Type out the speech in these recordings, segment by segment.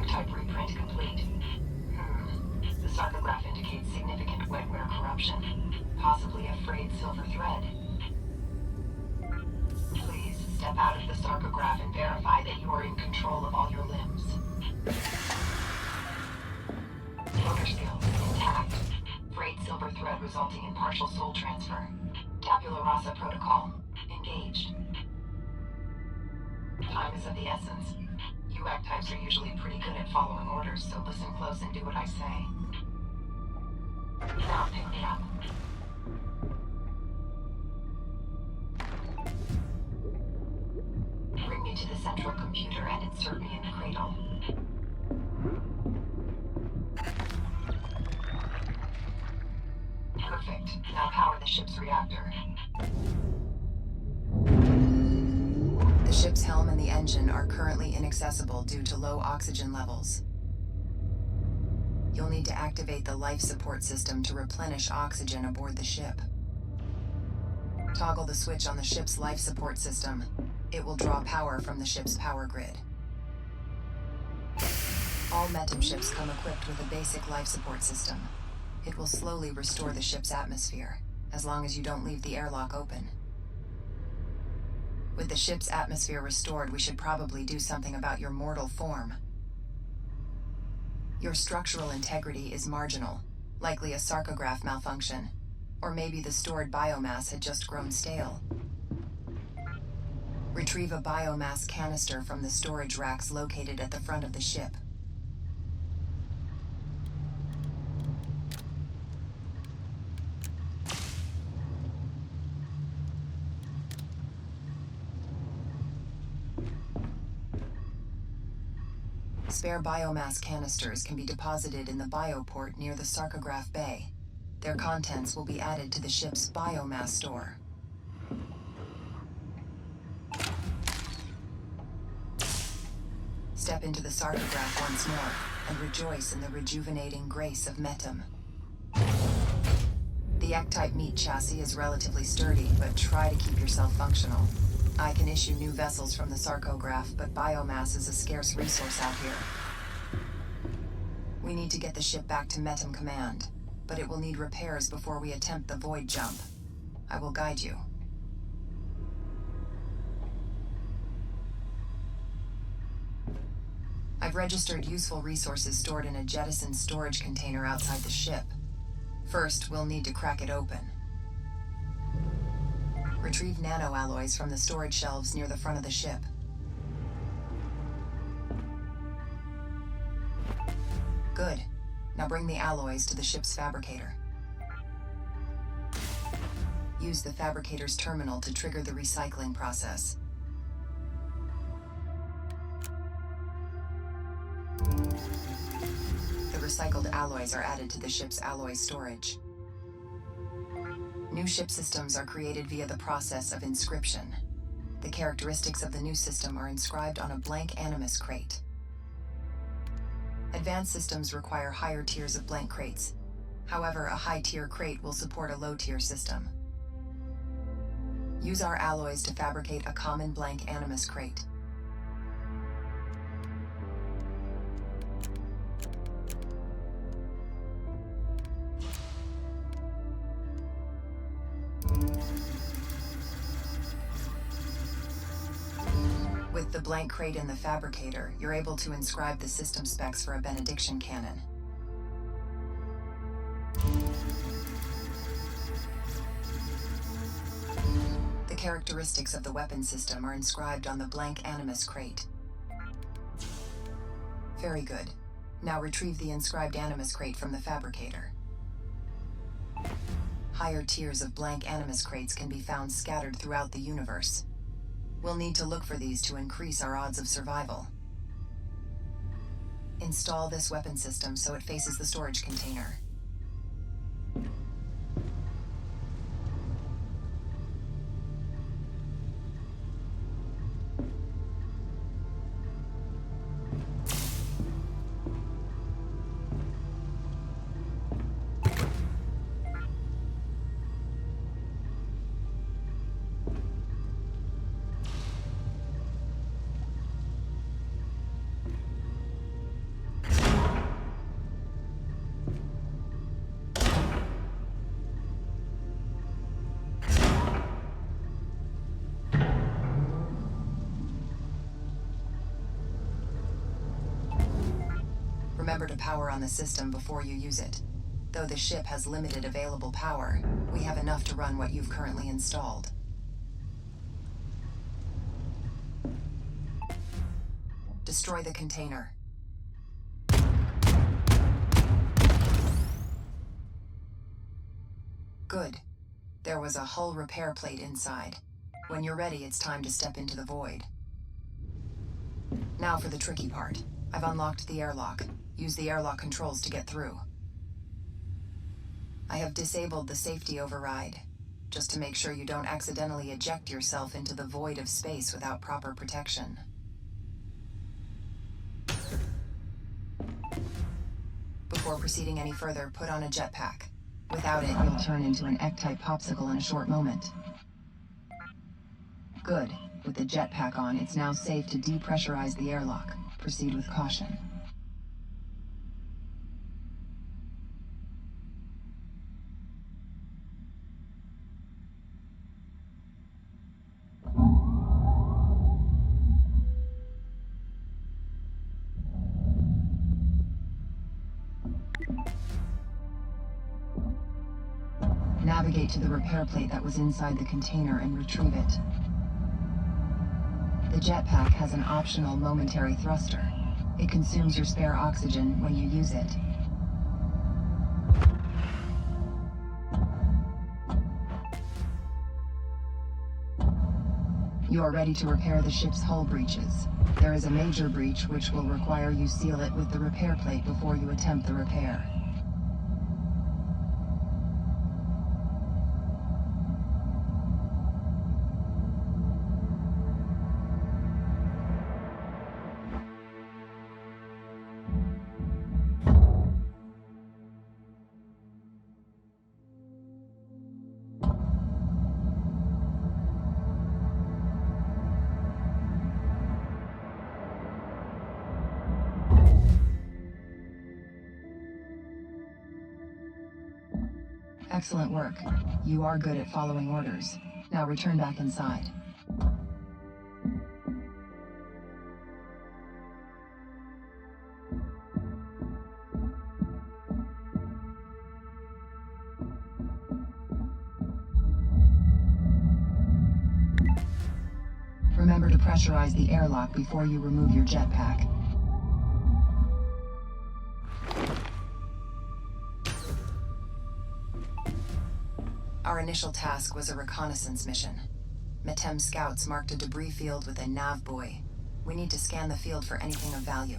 Archetype reprint complete. The sarcograph indicates significant wetware corruption, possibly a frayed silver thread. Please step out of the sarcograph and verify that you are in control of all your limbs. Motor skills intact. Frayed silver thread resulting in partial soul transfer. Tabula rasa protocol engaged. Time is of the essence. You types are usually pretty good at following orders, so listen close and do what I say. Now pick me up. Bring me to the central computer and insert me in the cradle. Perfect. Now power the ship's reactor. The ship's helm and the engine are currently inaccessible due to low oxygen levels. You'll need to activate the life support system to replenish oxygen aboard the ship. Toggle the switch on the ship's life support system. It will draw power from the ship's power grid. All Metum ships come equipped with a basic life support system. It will slowly restore the ship's atmosphere, as long as you don't leave the airlock open. With the ship's atmosphere restored, we should probably do something about your mortal form. Your structural integrity is marginal, likely a sarcograph malfunction, or maybe the stored biomass had just grown stale. Retrieve a biomass canister from the storage racks located at the front of the ship. Spare biomass canisters can be deposited in the bioport near the sarcograph bay. Their contents will be added to the ship's biomass store. Step into the sarcograph once more and rejoice in the rejuvenating grace of Metum. The Ectype meat chassis is relatively sturdy, but try to keep yourself functional. I can issue new vessels from the sarcograph, but biomass is a scarce resource out here. We need to get the ship back to Metum Command, but it will need repairs before we attempt the void jump. I will guide you. I've registered useful resources stored in a jettisoned storage container outside the ship. First, we'll need to crack it open. Retrieve nanoalloys from the storage shelves near the front of the ship. Good. Now bring the alloys to the ship's fabricator. Use the fabricator's terminal to trigger the recycling process. The recycled alloys are added to the ship's alloy storage. New ship systems are created via the process of inscription. The characteristics of the new system are inscribed on a blank Animus crate. Advanced systems require higher tiers of blank crates. However, a high-tier crate will support a low-tier system. Use our alloys to fabricate a common blank Animus crate. With the blank crate in the fabricator, you're able to inscribe the system specs for a benediction cannon. The characteristics of the weapon system are inscribed on the blank Animus crate. Very good. Now retrieve the inscribed Animus crate from the fabricator. Higher tiers of blank Animus crates can be found scattered throughout the universe. We'll need to look for these to increase our odds of survival. Install this weapon system so it faces the storage container. Remember to power on the system before you use it. Though the ship has limited available power, we have enough to run what you've currently installed. Destroy the container. Good. There was a hull repair plate inside. When you're ready, it's time to step into the void. Now for the tricky part. I've unlocked the airlock. Use the airlock controls to get through. I have disabled the safety override, just to make sure you don't accidentally eject yourself into the void of space without proper protection. Before proceeding any further, put on a jetpack. Without it, you'll turn into an Ek-type popsicle in a short moment. Good. With the jetpack on, it's now safe to depressurize the airlock. Proceed with caution. Navigate to the repair plate that was inside the container and retrieve it. The jetpack has an optional momentary thruster. It consumes your spare oxygen when you use it. You are ready to repair the ship's hull breaches. There is a major breach which will require you seal it with the repair plate before you attempt the repair. Excellent work. You are good at following orders. Now return back inside. Remember to pressurize the airlock before you remove your jetpack. Our initial task was a reconnaissance mission. Metem scouts marked a debris field with a nav buoy. We need to scan the field for anything of value.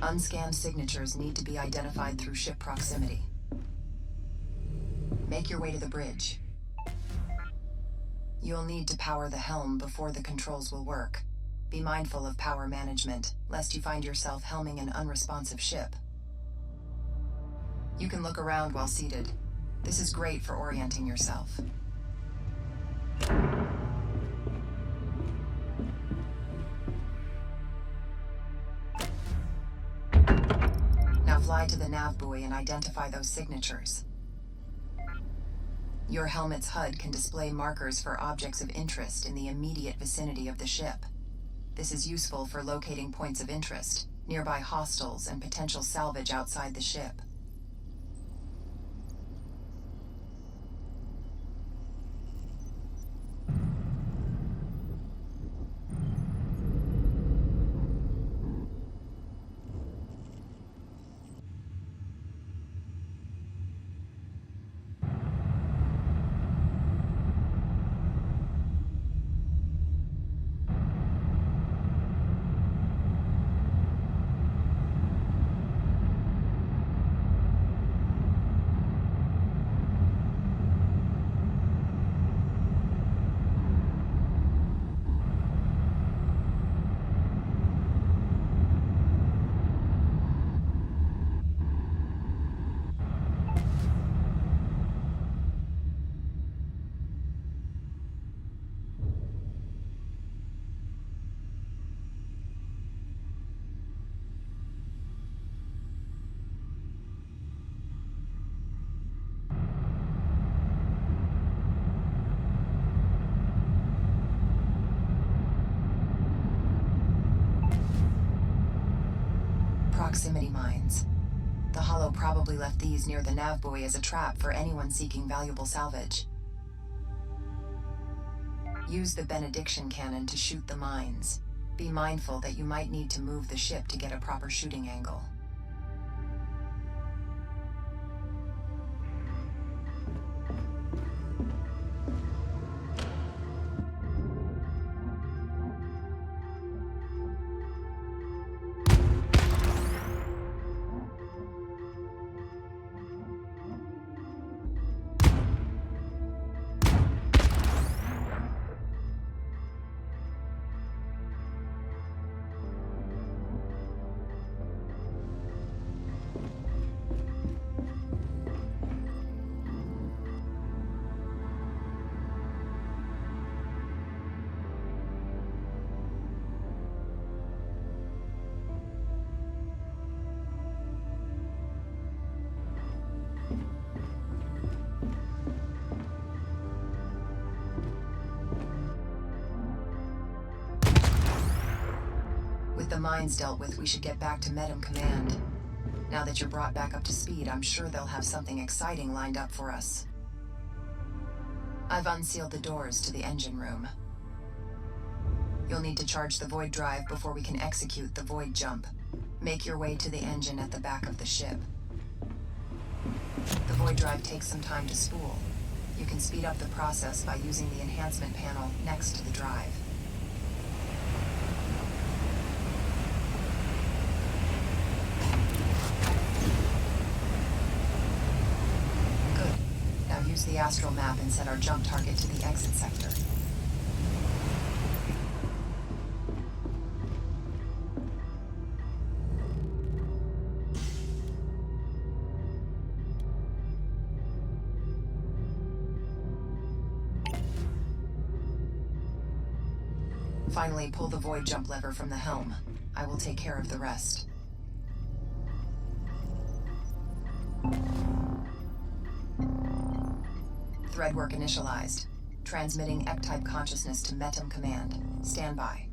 Unscanned signatures need to be identified through ship proximity. Make your way to the bridge. You'll need to power the helm before the controls will work. Be mindful of power management, lest you find yourself helming an unresponsive ship. You can look around while seated. This is great for orienting yourself. Now fly to the nav buoy and identify those signatures. Your helmet's HUD can display markers for objects of interest in the immediate vicinity of the ship. This is useful for locating points of interest, nearby hostiles, and potential salvage outside the ship. proximity mines. The Hollow probably left these near the nav buoy as a trap for anyone seeking valuable salvage. Use the benediction cannon to shoot the mines. Be mindful that you might need to move the ship to get a proper shooting angle. With the mines dealt with, we should get back to Medem Command. Now that you're brought back up to speed, I'm sure they'll have something exciting lined up for us. I've unsealed the doors to the engine room. You'll need to charge the Void Drive before we can execute the Void Jump. Make your way to the engine at the back of the ship. The Void Drive takes some time to spool. You can speed up the process by using the enhancement panel next to the drive. Use the astral map and set our jump target to the exit sector. Finally, pull the void jump lever from the helm. I will take care of the rest. Thread work initialized. Transmitting Ec-type consciousness to Metum Command. Stand by.